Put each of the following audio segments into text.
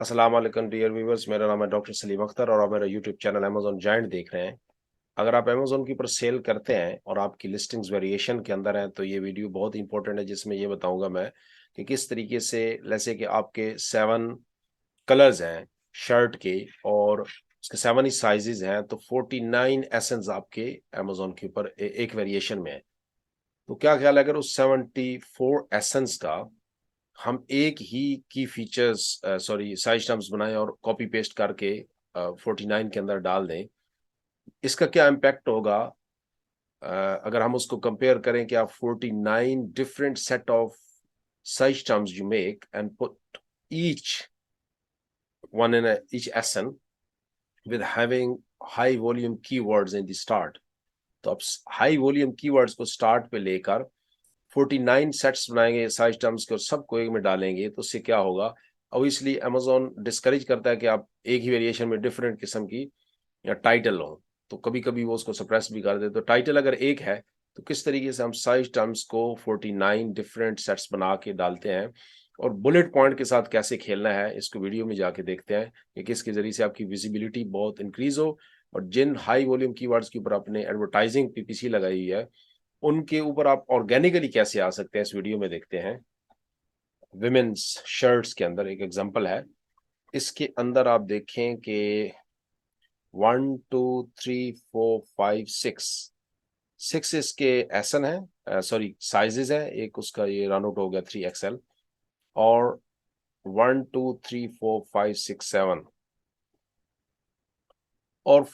अस्सलाम-u-अलैकुम dear viewers, मेरा नाम है डॉक्टर सलीम अख्तर और आप मेरा यूट्यूब चैनल अमेजॉन जायंट देख रहे हैं। अगर आप अमेजॉन के ऊपर सेल करते हैं और आपकी लिस्टिंग्स वेरिएशन के अंदर हैं तो ये वीडियो बहुत इंपॉर्टेंट है, जिसमें ये बताऊंगा मैं कि किस तरीके से, जैसे कि आपके 7 कलर्स हैं शर्ट के और उसके 7 ही साइजेस हैं, तो 49 एसेंस आपके अमेजॉन के ऊपर एक वेरिएशन में है। तो क्या ख्याल है अगर उस 74 एसेंस का हम एक ही की फीचर्स सॉरी साइज टर्म्स बनाएं और कॉपी पेस्ट करके 49 के अंदर डाल दें, इसका क्या इम्पैक्ट होगा? अगर हम उसको कंपेयर करें कि आप 49 different set of size terms you make and put each one in each SN with having high volume keywords in the start। तो आप हाई वॉल्यूम कीवर्ड्स को स्टार्ट पे लेकर 49 सेट्स बनाएंगे साइज टर्म्स के और सबको एक में डालेंगे, तो उससे क्या होगा? ऑब्वियसली अमेजोन डिस्करेज करता है कि आप एक ही वेरिएशन में डिफरेंट किस्म की या टाइटल हो, तो कभी कभी वो उसको सप्रेस भी कर देते। तो टाइटल अगर एक है तो किस तरीके से हम साइज टर्म्स को 49 डिफरेंट सेट्स बना के डालते हैं और बुलेट पॉइंट के साथ कैसे खेलना है, इसको वीडियो में जाके देखते हैं कि किसके जरिए से आपकी विजिबिलिटी बहुत इंक्रीज हो और जिन हाई वॉल्यूम कीवर्ड्स के ऊपर आपने एडवर्टाइजिंग पीपीसी लगाई हुई है उनके ऊपर आप ऑर्गेनिकली कैसे आ सकते हैं, इस वीडियो में देखते हैं। विमेन्स शर्ट्स के अंदर एक एग्जांपल है, इसके अंदर आप देखें कि 1 2 3 4 5 6 6 इसके एसन है, सॉरी साइजेस है। एक उसका ये रन आउट हो गया 3XL और 1 2 3 4 5 6 7 और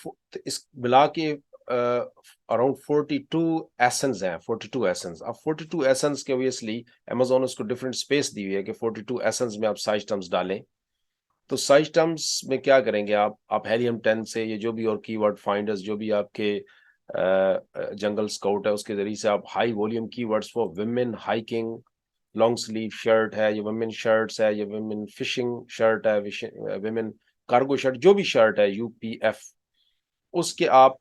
इस मिला के अराउंड 42 एसेंस हैं। 42 एसेंस, अब 42 एसेंस के ऑब्वियसली अमेजोन उसको डिफरेंट स्पेस दी हुई है कि 42 एसेंस में आप साइज टर्म्स डालें। तो साइज टर्म्स में क्या करेंगे आप हेलियम 10 से ये जो भी और कीवर्ड फाइंडर्स जो भी आपके जंगल स्काउट है उसके जरिए से आप high volume keywords for women hiking long sleeve shirt है, ये वुमेन शर्ट्स है, ये वुमेन फिशिंग शर्ट है, वुमेन कार्गो शर्ट, जो भी शर्ट है यूपीएफ, उसके आप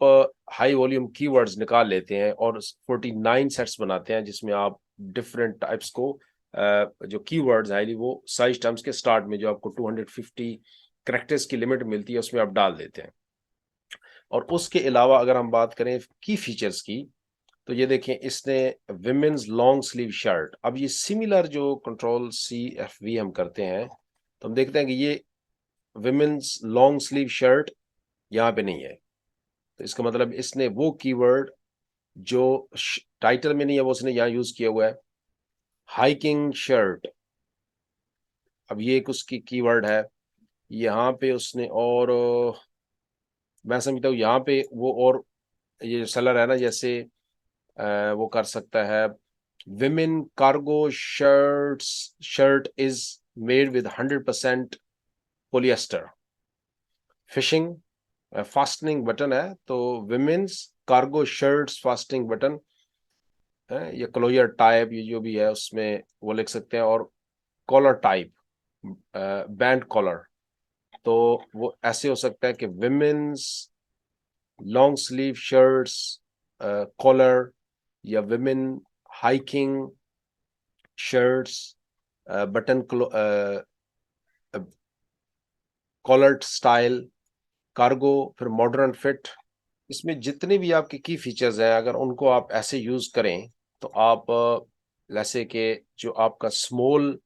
हाई वॉल्यूम कीवर्ड्स निकाल लेते हैं और 49 सेट्स बनाते हैं जिसमें आप डिफरेंट टाइप्स को जो कीवर्ड्स है वो साइज टर्म्स के स्टार्ट में जो आपको 250 कैरेक्टर्स की लिमिट मिलती है उसमें आप डाल देते हैं। और उसके अलावा अगर हम बात करें की फीचर्स की, तो ये देखें इसने विमेन्स लॉन्ग स्लीव शर्ट, अब ये सिमिलर जो कंट्रोल-C-F-V हम करते हैं तो हम देखते हैं कि ये विमेन्स लॉन्ग स्लीव शर्ट यहाँ पे नहीं है। तो इसका मतलब इसने वो कीवर्ड जो टाइटल में नहीं है वो उसने यहाँ यूज किया हुआ है। हाइकिंग शर्ट, अब ये एक उसकी कीवर्ड है, यहाँ पे उसने और मैं समझता हूँ यहाँ पे वो और ये सेलर है ना, जैसे वो कर सकता है women cargo shirt is made with 100% polyester fishing fastening button है, तो women's cargo shirts fastening button है, ये क्लोजर टाइप ये जो भी है उसमें वो लिख सकते हैं। और कॉलर टाइप बैंड कॉलर, तो वो ऐसे हो सकता है कि women's long sleeve shirts collar या women hiking shirts button collared style cargo, फिर मॉडर्न फिट। इसमें जितने भी आपके की फीचर्स हैं अगर उनको आप ऐसे यूज करें तो आप जैसे कि जो आपका स्मॉल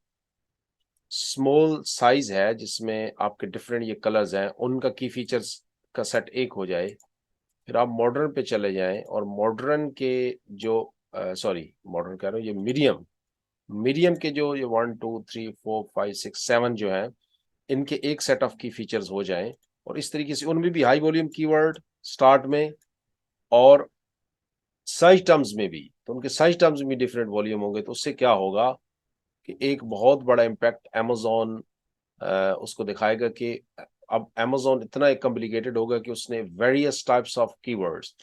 स्मॉल साइज है जिसमें आपके डिफरेंट ये कलर्स हैं उनका की फीचर्स का सेट एक हो जाए, फिर आप मॉडर्न पे चले जाएं और मॉडर्न के जो सॉरी मॉडर्न कह रहा हूँ, ये मीडियम मीडियम के जो ये 1 2 3 4 5 6 7 जो है इनके एक सेट ऑफ की फीचर्स हो जाएं और इस तरीके से उनमें भी हाई वॉल्यूम कीवर्ड स्टार्ट में और साइज टर्म्स में भी, तो उनके साइज टर्म्स में भी डिफरेंट वॉल्यूम होंगे, तो उससे क्या होगा कि एक बहुत बड़ा इम्पैक्ट अमेजोन उसको दिखाएगा कि अब अमेजोन इतना एक कॉम्प्लिकेटेड होगा कि उसने वेरियस टाइप्स ऑफ कीवर्ड्स,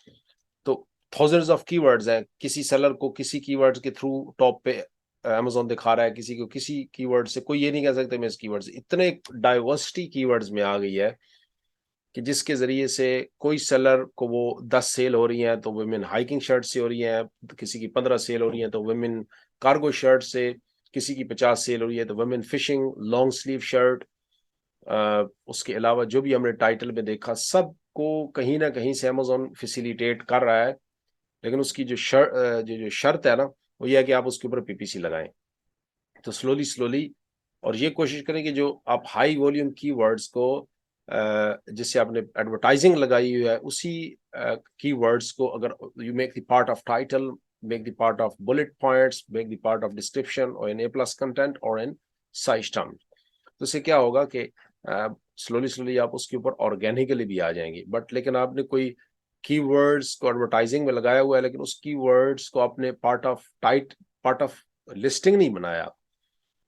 तो थाउजेंड्स ऑफ कीवर्ड्स हैं, किसी सेलर को किसी कीवर्ड्स के थ्रू टॉप पे अमेजोन दिखा रहा है, किसी को किसी कीवर्ड से, कोई ये नहीं कह सकता मैं इस कीवर्ड से, इतने डाइवर्सिटी कीवर्ड्स में आ गई है कि जिसके जरिए से कोई सेलर को वो 10 सेल हो रही हैं तो वुमेन हाइकिंग शर्ट से हो रही हैं, तो किसी की 15 सेल हो रही हैं तो वुमेन कार्गो शर्ट से, किसी की 50 सेल हो रही है तो women fishing long sleeve shirt, उसके अलावा जो भी हमने टाइटल में देखा सब को कहीं ना कहीं से अमेजोन फैसिलिटेट कर रहा है, लेकिन उसकी जो शर्त है ना वो ये है कि आप उसके ऊपर पीपीसी लगाएं। तो स्लोली स्लोली, और ये कोशिश करें कि जो आप हाई वॉल्यूम कीवर्ड्स को जिससे आपने एडवर्टाइजिंग लगाई हुई है उसी कीवर्ड्स को अगर you make the part of title, make the part of bullet points, make the part of description और इन ए प्लस कंटेंट और इन साइज टर्म, तो इससे क्या होगा कि स्लोली स्लोली आप उसके ऊपर ऑर्गेनिकली भी आ जाएंगे। बट लेकिन आपने कोई कीवर्ड्स को एडवर्टाइजिंग में लगाया हुआ है लेकिन उस कीवर्ड्स को आपने पार्ट ऑफ लिस्टिंग नहीं बनाया,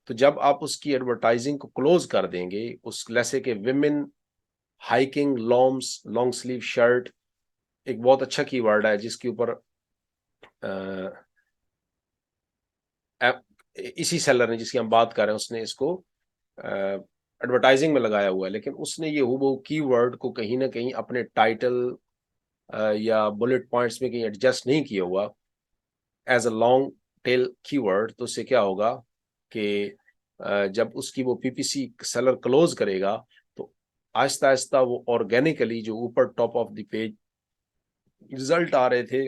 तो जब आप उसकी एडवर्टाइजिंग को क्लोज कर देंगे, उस जैसे कि women hiking longs long sleeve shirt एक बहुत अच्छा कीवर्ड है जिसके ऊपर इसी सेलर ने जिसकी हम बात कर रहे हैं उसने इसको एडवर्टाइजिंग में लगाया हुआ है, लेकिन उसने ये हूबहू कीवर्ड को कहीं ना कहीं अपने टाइटल या बुलेट पॉइंट्स में कहीं एडजस्ट नहीं किया हुआ as a long tail keyword. तो उससे क्या होगा कि जब उसकी वो पीपीसी सेलर क्लोज करेगा तो आहिस्ता आहिस्ता वो ऑर्गेनिकली जो ऊपर top of the page result आ रहे थे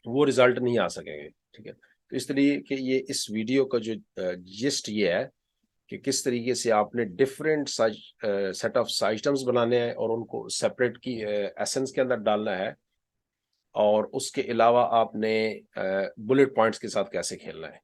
वो रिजल्ट नहीं आ सकेंगे। ठीक है, तो इस तरीके ये इस वीडियो का जो जिस्ट ये है कि किस तरीके से आपने डिफरेंट सेट ऑफ आइटम्स बनाने हैं और उनको सेपरेट की एसेंस के अंदर डालना है, और उसके अलावा आपने बुलेट पॉइंट्स के साथ कैसे खेलना है।